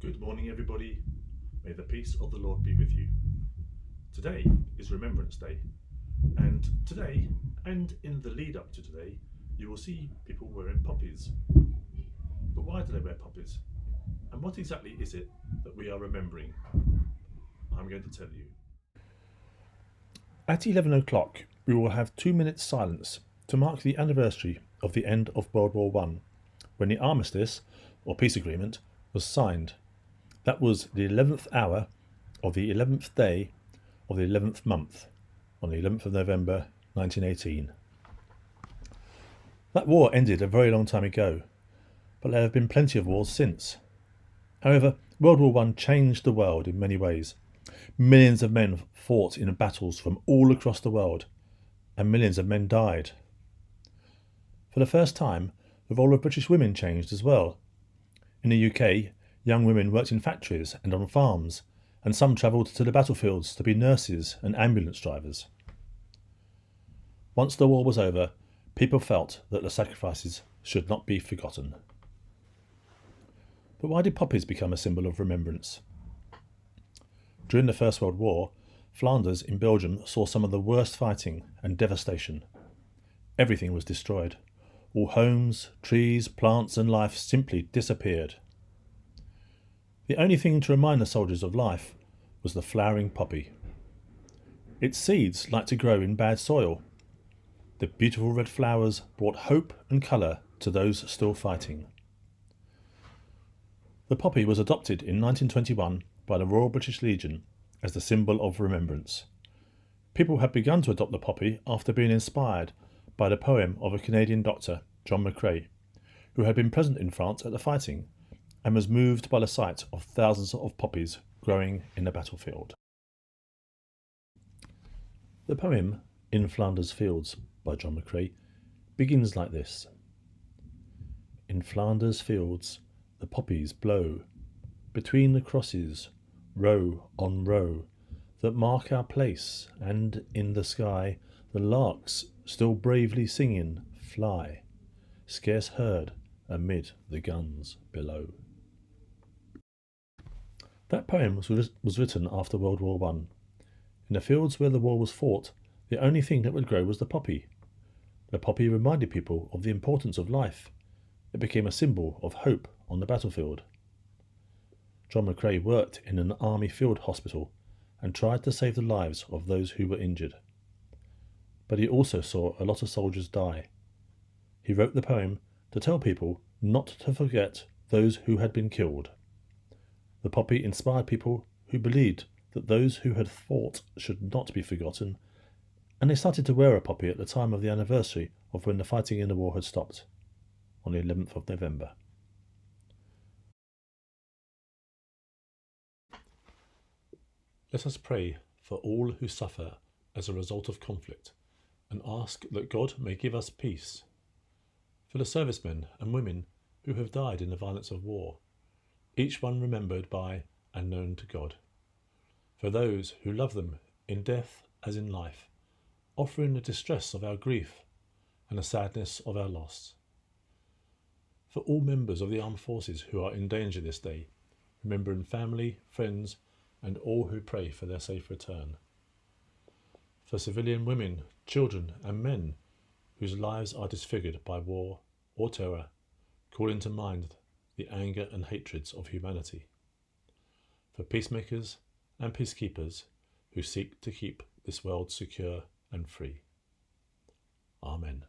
Good morning, everybody. May the peace of the Lord be with you. Today is Remembrance Day, and today, and in the lead up to today, you will see people wearing poppies. But why do they wear poppies? And what exactly is it that we are remembering? I'm going to tell you. At 11 o'clock, we will have 2 minutes silence to mark the anniversary of the end of World War I, when the armistice, or peace agreement, was signed. That was the 11th hour of the 11th day of the 11th month, on the 11th of November 1918. That war ended a very long time ago, but there have been plenty of wars since. However, World War I changed the world in many ways. Millions of men fought in battles from all across the world, and millions of men died. For the first time, the role of British women changed as well. In the UK, young women worked in factories and on farms, and some travelled to the battlefields to be nurses and ambulance drivers. Once the war was over, people felt that the sacrifices should not be forgotten. But why did poppies become a symbol of remembrance? During the First World War, Flanders in Belgium saw some of the worst fighting and devastation. Everything was destroyed. All homes, trees, plants and life simply disappeared. The only thing to remind the soldiers of life was the flowering poppy. Its seeds liked to grow in bad soil. The beautiful red flowers brought hope and colour to those still fighting. The poppy was adopted in 1921 by the Royal British Legion as the symbol of remembrance. People had begun to adopt the poppy after being inspired by the poem of a Canadian doctor, John McCrae, who had been present in France at the fighting and was moved by the sight of thousands of poppies growing in the battlefield. The poem, In Flanders Fields, by John McCrae, begins like this. In Flanders fields the poppies blow, between the crosses, row on row, that mark our place, and in the sky the larks, still bravely singing, fly, scarce heard amid the guns below. That poem was written after World War I. In the fields where the war was fought, the only thing that would grow was the poppy. The poppy reminded people of the importance of life. It became a symbol of hope on the battlefield. John McCrae worked in an army field hospital and tried to save the lives of those who were injured. But he also saw a lot of soldiers die. He wrote the poem to tell people not to forget those who had been killed. The poppy inspired people who believed that those who had fought should not be forgotten, and they started to wear a poppy at the time of the anniversary of when the fighting in the war had stopped, on the 11th of November. Let us pray for all who suffer as a result of conflict and ask that God may give us peace. For the servicemen and women who have died in the violence of war, each one remembered by and known to God. For those who love them in death as in life, offering the distress of our grief and the sadness of our loss. For all members of the armed forces who are in danger this day, remembering family, friends, and all who pray for their safe return. For civilian women, children, and men whose lives are disfigured by war or terror, calling to mind the anger and hatreds of humanity. For peacemakers and peacekeepers who seek to keep this world secure and free. Amen.